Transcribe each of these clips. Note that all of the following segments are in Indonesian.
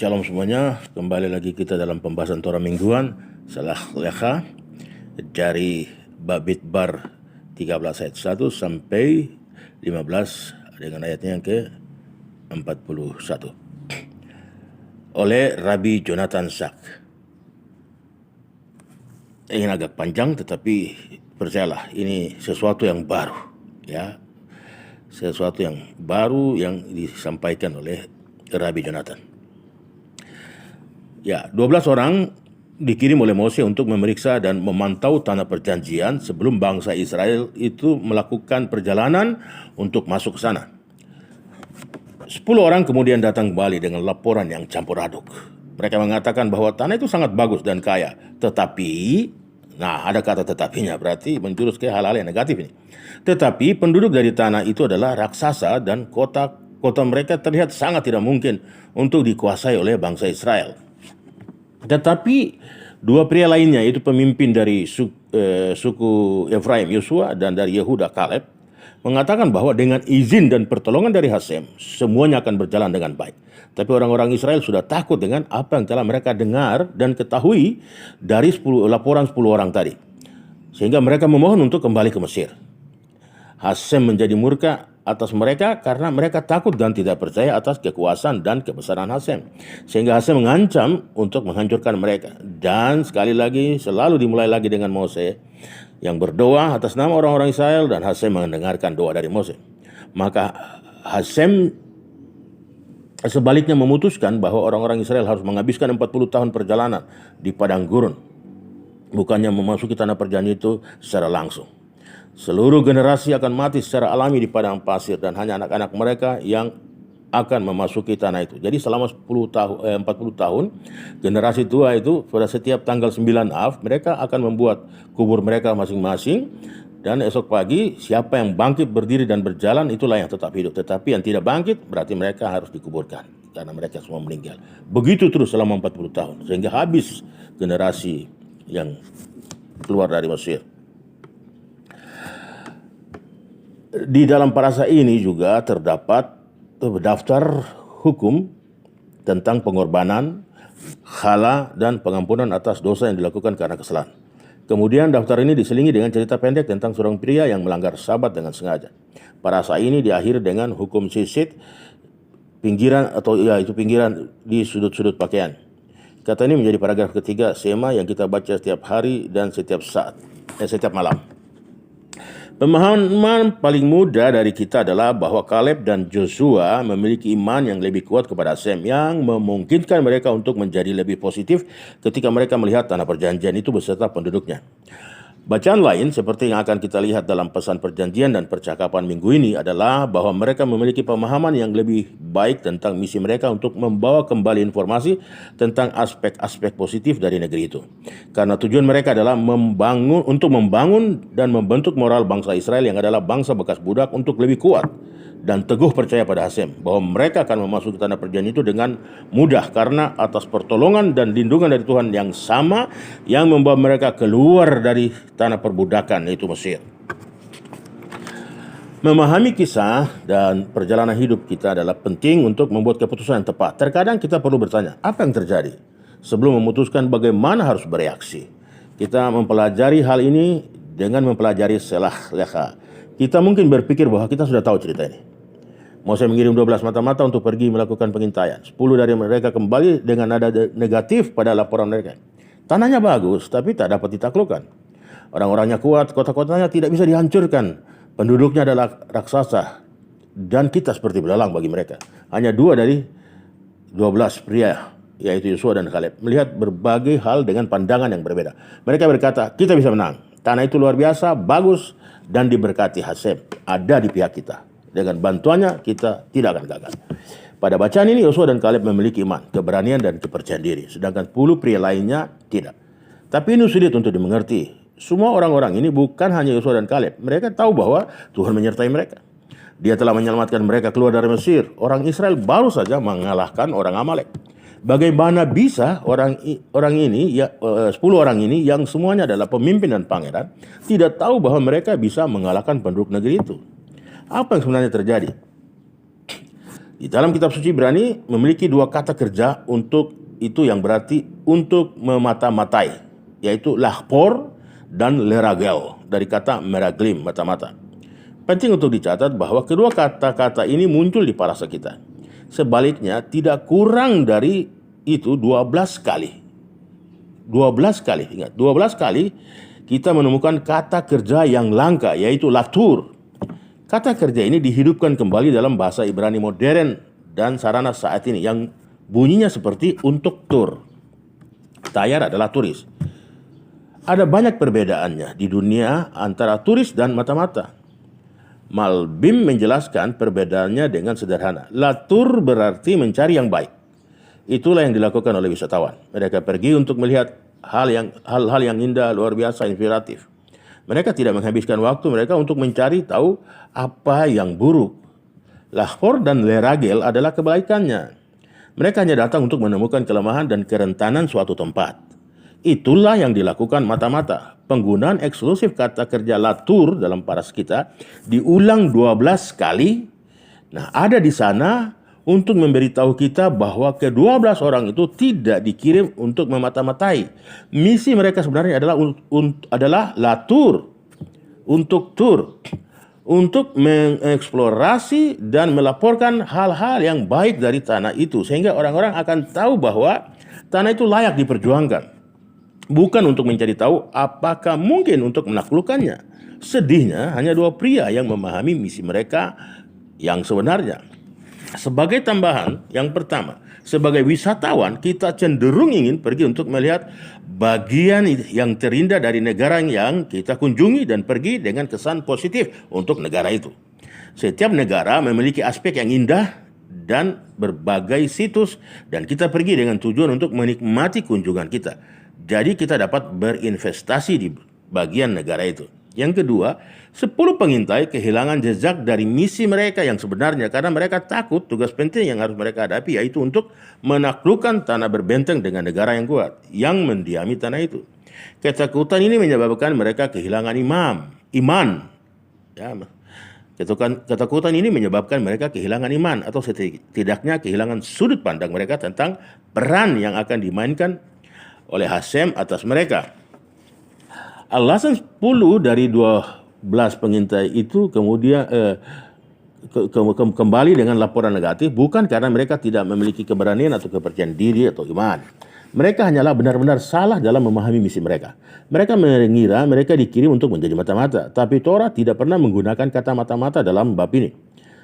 Shalom semuanya, kembali lagi kita dalam pembahasan Torah mingguan Salah Lecha dari Babit Bar 13 ayat 1 sampai 15 dengan ayatnya yang ke-41 oleh Rabbi Jonathan Sacks. Ini agak panjang tetapi percayalah ini sesuatu yang baru, ya, sesuatu yang baru yang disampaikan oleh Rabbi Jonathan. Ya, 12 orang dikirim oleh Mose untuk memeriksa dan memantau tanah perjanjian sebelum bangsa Israel itu melakukan perjalanan untuk masuk ke sana. 10 orang kemudian datang kembali dengan laporan yang campur aduk. Mereka mengatakan bahwa tanah itu sangat bagus dan kaya, tetapi, nah ada kata tetapinya, berarti menjurus ke hal-hal yang negatif ini. Tetapi penduduk dari tanah itu adalah raksasa dan kota mereka terlihat sangat tidak mungkin untuk dikuasai oleh bangsa Israel. Tetapi dua pria lainnya, yaitu pemimpin dari suku Efraim, Yosua, dan dari Yehuda, Kaleb, mengatakan bahwa dengan izin dan pertolongan dari Hasem, semuanya akan berjalan dengan baik. Tapi orang-orang Israel sudah takut dengan apa yang telah mereka dengar dan ketahui dari laporan 10 orang tadi. Sehingga mereka memohon untuk kembali ke Mesir. Hasem menjadi murka atas mereka karena mereka takut dan tidak percaya atas kekuasaan dan kebesaran Hasem. Sehingga Hasem mengancam untuk menghancurkan mereka. Dan sekali lagi selalu dimulai lagi dengan Mose yang berdoa atas nama orang-orang Israel, dan Hasem mendengarkan doa dari Mose. Maka Hasem sebaliknya memutuskan bahwa orang-orang Israel harus menghabiskan 40 tahun perjalanan di padang gurun, bukannya memasuki tanah perjanjian itu secara langsung. Seluruh generasi akan mati secara alami di padang pasir, dan hanya anak-anak mereka yang akan memasuki tanah itu. Jadi selama 40 tahun, generasi tua itu pada setiap tanggal 9 Av, mereka akan membuat kubur mereka masing-masing, dan esok pagi siapa yang bangkit berdiri dan berjalan itulah yang tetap hidup. Tetapi yang tidak bangkit berarti mereka harus dikuburkan karena mereka semua meninggal. Begitu terus selama 40 tahun sehingga habis generasi yang keluar dari Mesir. Di dalam parasa ini juga terdapat daftar hukum tentang pengorbanan, khala, dan pengampunan atas dosa yang dilakukan karena kesalahan. Kemudian daftar ini diselingi dengan cerita pendek tentang seorang pria yang melanggar sabat dengan sengaja. Parasa ini diakhiri dengan hukum sisit, pinggiran di sudut-sudut pakaian. Kata ini menjadi paragraf ketiga sema yang kita baca setiap hari dan setiap malam. Pemahaman paling mudah dari kita adalah bahwa Kaleb dan Joshua memiliki iman yang lebih kuat kepada Hasem, yang memungkinkan mereka untuk menjadi lebih positif ketika mereka melihat tanah perjanjian itu beserta penduduknya. Bacaan lain seperti yang akan kita lihat dalam pesan perjanjian dan percakapan minggu ini adalah bahwa mereka memiliki pemahaman yang lebih baik tentang misi mereka untuk membawa kembali informasi tentang aspek-aspek positif dari negeri itu. Karena tujuan mereka adalah membangun dan membentuk moral bangsa Israel yang adalah bangsa bekas budak untuk lebih kuat dan teguh percaya pada Hasem, bahwa mereka akan memasuki tanah perjanjian itu dengan mudah karena atas pertolongan dan lindungan dari Tuhan yang sama yang membawa mereka keluar dari tanah perbudakan, yaitu Mesir. Memahami kisah dan perjalanan hidup kita adalah penting untuk membuat keputusan yang tepat. Terkadang kita perlu bertanya, apa yang terjadi? Sebelum memutuskan bagaimana harus bereaksi. Kita mempelajari hal ini dengan mempelajari Salah Lecha. Kita mungkin berpikir bahwa kita sudah tahu cerita ini. Mose mengirim 12 mata-mata untuk pergi melakukan pengintaian. 10 dari mereka kembali dengan nada negatif pada laporan mereka. Tanahnya bagus, tapi tak dapat ditaklukkan. Orang-orangnya kuat, kota-kotanya tidak bisa dihancurkan. Penduduknya adalah raksasa, dan kita seperti belalang bagi mereka. Hanya 2 dari 12 pria, yaitu Yosua dan Kaleb, melihat berbagai hal dengan pandangan yang berbeda. Mereka berkata, kita bisa menang. Tanah itu luar biasa, bagus, dan diberkati. Hasem ada di pihak kita. Dengan bantuannya kita tidak akan gagal. Pada bacaan ini Yosua dan Kaleb memiliki iman, keberanian, dan kepercayaan diri. Sedangkan 10 pria lainnya tidak. Tapi ini sulit untuk dimengerti. Semua orang-orang ini bukan hanya Yosua dan Kaleb. Mereka tahu bahwa Tuhan menyertai mereka. Dia telah menyelamatkan mereka keluar dari Mesir. Orang Israel baru saja mengalahkan orang Amalek. Bagaimana bisa 10 orang ini yang semuanya adalah pemimpin dan pangeran tidak tahu bahwa mereka bisa mengalahkan penduduk negeri itu? Apa yang sebenarnya terjadi? Di dalam kitab suci Ibrani memiliki dua kata kerja untuk itu yang berarti untuk memata-matai, yaitu lahpor dan leragel, dari kata meraglim, mata-mata. Penting untuk dicatat bahwa kedua kata-kata ini muncul di parasha kita. Sebaliknya tidak kurang dari itu 12 kali. 12 kali, ingat, 12 kali kita menemukan kata kerja yang langka, yaitu latur. Kata kerja ini dihidupkan kembali dalam bahasa Ibrani modern dan sarana saat ini yang bunyinya seperti untuk tur. Tayar adalah turis. Ada banyak perbedaannya di dunia antara turis dan mata-mata. Malbim menjelaskan perbedaannya dengan sederhana. Latur berarti mencari yang baik. Itulah yang dilakukan oleh wisatawan. Mereka pergi untuk melihat hal-hal yang indah, luar biasa, inspiratif. Mereka tidak menghabiskan waktu mereka untuk mencari tahu apa yang buruk. Lahpor dan leragel adalah kebaikannya. Mereka hanya datang untuk menemukan kelemahan dan kerentanan suatu tempat. Itulah yang dilakukan mata-mata. Penggunaan eksklusif kata kerja latur dalam parasha kita diulang 12 kali. Nah, ada di sana untuk memberitahu kita bahwa ke-12 orang itu tidak dikirim untuk memata-matai. Misi mereka sebenarnya adalah latur, untuk tur, untuk mengeksplorasi dan melaporkan hal-hal yang baik dari tanah itu, sehingga orang-orang akan tahu bahwa tanah itu layak diperjuangkan. Bukan untuk mencari tahu apakah mungkin untuk menaklukkannya. Sedihnya hanya dua pria yang memahami misi mereka yang sebenarnya. Sebagai tambahan, yang pertama, sebagai wisatawan kita cenderung ingin pergi untuk melihat bagian yang terindah dari negara yang kita kunjungi dan pergi dengan kesan positif untuk negara itu. Setiap negara memiliki aspek yang indah dan berbagai situs, dan kita pergi dengan tujuan untuk menikmati kunjungan kita. Jadi kita dapat berinvestasi di bagian negara itu. Yang kedua, 10 pengintai kehilangan jejak dari misi mereka yang sebenarnya karena mereka takut tugas penting yang harus mereka hadapi, yaitu untuk menaklukkan tanah berbenteng dengan negara yang kuat yang mendiami tanah itu. Ketakutan ini menyebabkan mereka kehilangan iman. Ya, ketakutan ini menyebabkan mereka kehilangan iman, atau setidaknya kehilangan sudut pandang mereka tentang peran yang akan dimainkan oleh Hasem atas mereka. Alasan 10 dari 12 pengintai itu kemudian kembali dengan laporan negatif bukan karena mereka tidak memiliki keberanian atau kepercayaan diri atau iman. Mereka hanyalah benar-benar salah dalam memahami misi mereka. Mereka mengira mereka dikirim untuk menjadi mata-mata, tapi Torah tidak pernah menggunakan kata mata-mata dalam bab ini.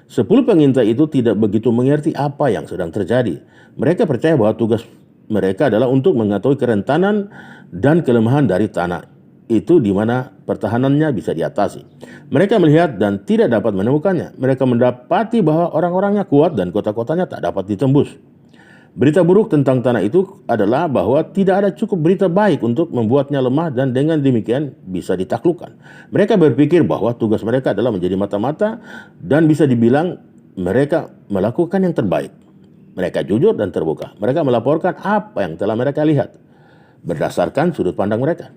10 pengintai itu tidak begitu mengerti apa yang sedang terjadi. Mereka percaya bahwa tugas mereka adalah untuk mengetahui kerentanan dan kelemahan dari tanah itu di mana pertahanannya bisa diatasi. Mereka melihat dan tidak dapat menemukannya. Mereka mendapati bahwa orang-orangnya kuat dan kota-kotanya tak dapat ditembus. Berita buruk tentang tanah itu adalah bahwa tidak ada cukup berita baik untuk membuatnya lemah dan dengan demikian bisa ditaklukkan. Mereka berpikir bahwa tugas mereka adalah menjadi mata-mata dan bisa dibilang mereka melakukan yang terbaik. Mereka jujur dan terbuka. Mereka melaporkan apa yang telah mereka lihat berdasarkan sudut pandang mereka,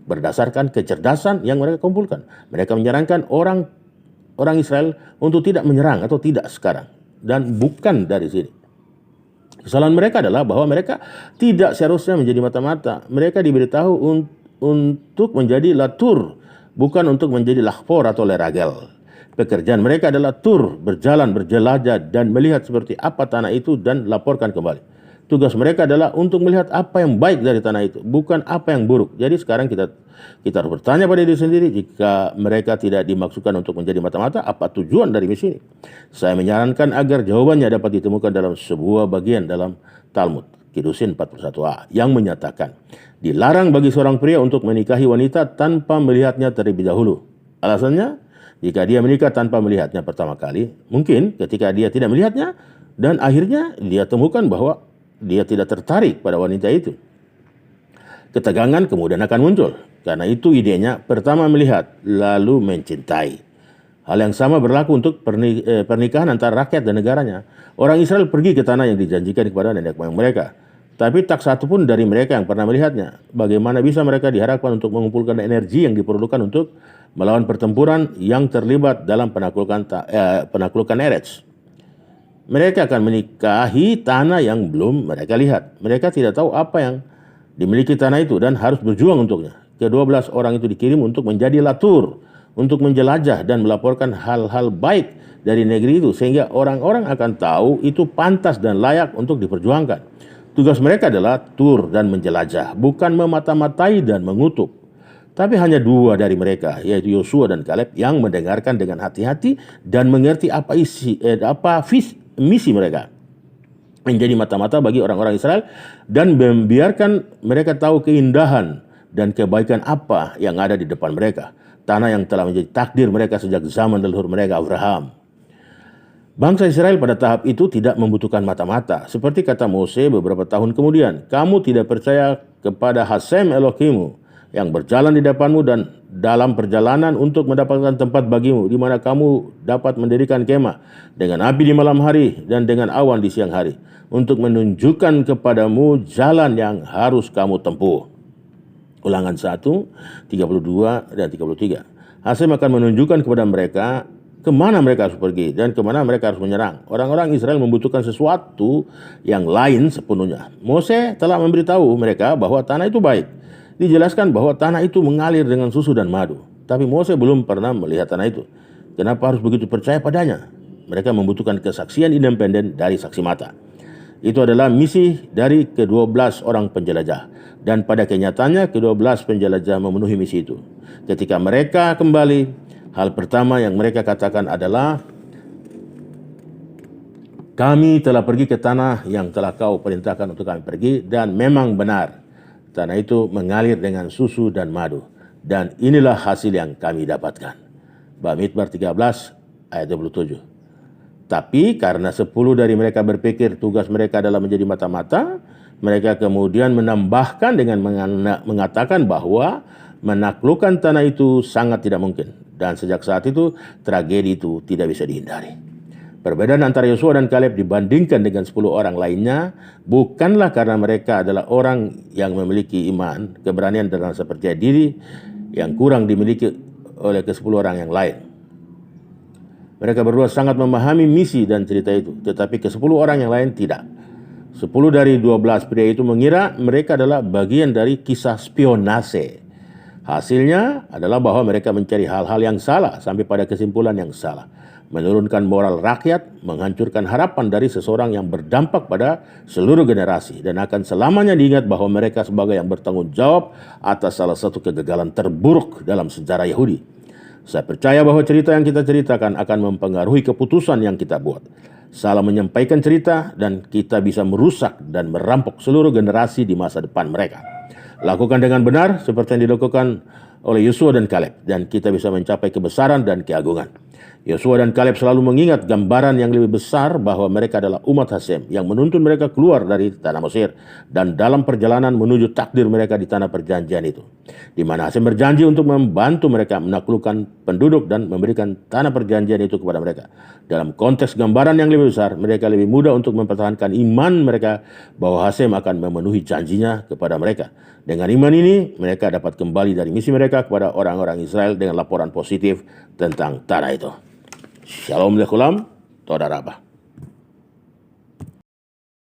berdasarkan kecerdasan yang mereka kumpulkan. Mereka menyarankan orang Israel untuk tidak menyerang atau tidak sekarang, dan bukan dari sini. Kesalahan mereka adalah bahwa mereka tidak seharusnya menjadi mata-mata. Mereka diberitahu untuk menjadi latur, bukan untuk menjadi lahpor atau leragel. Pekerjaan mereka adalah tur, berjalan, berjelajah, dan melihat seperti apa tanah itu dan laporkan kembali. Tugas mereka adalah untuk melihat apa yang baik dari tanah itu, bukan apa yang buruk. Jadi sekarang kita harus bertanya pada diri sendiri, jika mereka tidak dimaksudkan untuk menjadi mata-mata, apa tujuan dari misi ini? Saya menyarankan agar jawabannya dapat ditemukan dalam sebuah bagian dalam Talmud, Kiddushin 41a, yang menyatakan, dilarang bagi seorang pria untuk menikahi wanita tanpa melihatnya terlebih dahulu. Alasannya, jika dia menikah tanpa melihatnya pertama kali, mungkin ketika dia tidak melihatnya, dan akhirnya dia temukan bahwa dia tidak tertarik pada wanita itu, ketegangan kemudian akan muncul. Karena itu idenya, pertama melihat, lalu mencintai. Hal yang sama berlaku untuk pernikahan antara rakyat dan negaranya. Orang Israel pergi ke tanah yang dijanjikan kepada nenek moyang mereka, tapi tak satu pun dari mereka yang pernah melihatnya. Bagaimana bisa mereka diharapkan untuk mengumpulkan energi yang diperlukan untuk melawan pertempuran yang terlibat dalam penaklukan Eretz? Mereka akan menikahi tanah yang belum mereka lihat. Mereka tidak tahu apa yang dimiliki tanah itu dan harus berjuang untuknya. Ke-12 orang itu dikirim untuk menjadi latur, untuk menjelajah dan melaporkan hal-hal baik dari negeri itu, sehingga orang-orang akan tahu itu pantas dan layak untuk diperjuangkan. Tugas mereka adalah tur dan menjelajah, bukan memata-matai dan mengutuk. Tapi hanya 2 dari mereka, yaitu Yosua dan Kaleb, yang mendengarkan dengan hati-hati dan mengerti misi mereka. Menjadi mata-mata bagi orang-orang Israel dan membiarkan mereka tahu keindahan dan kebaikan apa yang ada di depan mereka. Tanah yang telah menjadi takdir mereka sejak zaman leluhur mereka Abraham. Bangsa Israel pada tahap itu tidak membutuhkan mata-mata. Seperti kata Mose beberapa tahun kemudian, kamu tidak percaya kepada Hasem Elohimu yang berjalan di depanmu dan dalam perjalanan untuk mendapatkan tempat bagimu, di mana kamu dapat mendirikan kemah dengan api di malam hari dan dengan awan di siang hari, untuk menunjukkan kepadamu jalan yang harus kamu tempuh. Ulangan 1, 32 dan 33. Hasem akan menunjukkan kepada mereka kemana mereka harus pergi dan kemana mereka harus menyerang. Orang-orang Israel membutuhkan sesuatu yang lain sepenuhnya. Mose telah memberitahu mereka bahwa tanah itu baik. Dijelaskan bahwa tanah itu mengalir dengan susu dan madu. Tapi Mose belum pernah melihat tanah itu. Kenapa harus begitu percaya padanya? Mereka membutuhkan kesaksian independen dari saksi mata. Itu adalah misi dari ke-12 orang penjelajah. Dan pada kenyataannya ke-12 penjelajah memenuhi misi itu. Ketika mereka kembali, hal pertama yang mereka katakan adalah, kami telah pergi ke tanah yang telah kau perintahkan untuk kami pergi, dan memang benar. Tanah itu mengalir dengan susu dan madu. Dan inilah hasil yang kami dapatkan. Bamidbar 13 ayat 27. Tapi karena 10 dari mereka berpikir tugas mereka adalah menjadi mata-mata, mereka kemudian menambahkan dengan mengatakan bahwa menaklukkan tanah itu sangat tidak mungkin. Dan sejak saat itu, tragedi itu tidak bisa dihindari. Perbedaan antara Yosua dan Kaleb dibandingkan dengan 10 orang lainnya bukanlah karena mereka adalah orang yang memiliki iman, keberanian dan rasa percaya diri yang kurang dimiliki oleh ke-10 orang yang lain. Mereka berdua sangat memahami misi dan cerita itu, tetapi ke-10 orang yang lain tidak. 10 dari 12 pria itu mengira mereka adalah bagian dari kisah spionase. Hasilnya adalah bahwa mereka mencari hal-hal yang salah sampai pada kesimpulan yang salah. Menurunkan moral rakyat, menghancurkan harapan dari seseorang yang berdampak pada seluruh generasi dan akan selamanya diingat bahwa mereka sebagai yang bertanggung jawab atas salah satu kegagalan terburuk dalam sejarah Yahudi. Saya percaya bahwa cerita yang kita ceritakan akan mempengaruhi keputusan yang kita buat. Salah menyampaikan cerita dan kita bisa merusak dan merampok seluruh generasi di masa depan mereka. Lakukan dengan benar seperti yang dilakukan oleh Yosua dan Kaleb, dan kita bisa mencapai kebesaran dan keagungan. Yosua dan Kaleb selalu mengingat gambaran yang lebih besar bahwa mereka adalah umat Hasem yang menuntun mereka keluar dari tanah Mesir dan dalam perjalanan menuju takdir mereka di tanah perjanjian itu, di mana Hasem berjanji untuk membantu mereka menaklukkan penduduk dan memberikan tanah perjanjian itu kepada mereka. Dalam konteks gambaran yang lebih besar, mereka lebih mudah untuk mempertahankan iman mereka bahwa Hasem akan memenuhi janjinya kepada mereka. Dengan iman ini, mereka dapat kembali dari misi mereka kepada orang-orang Israel dengan laporan positif tentang tanah itu. Shalom lekulam, toda rabah.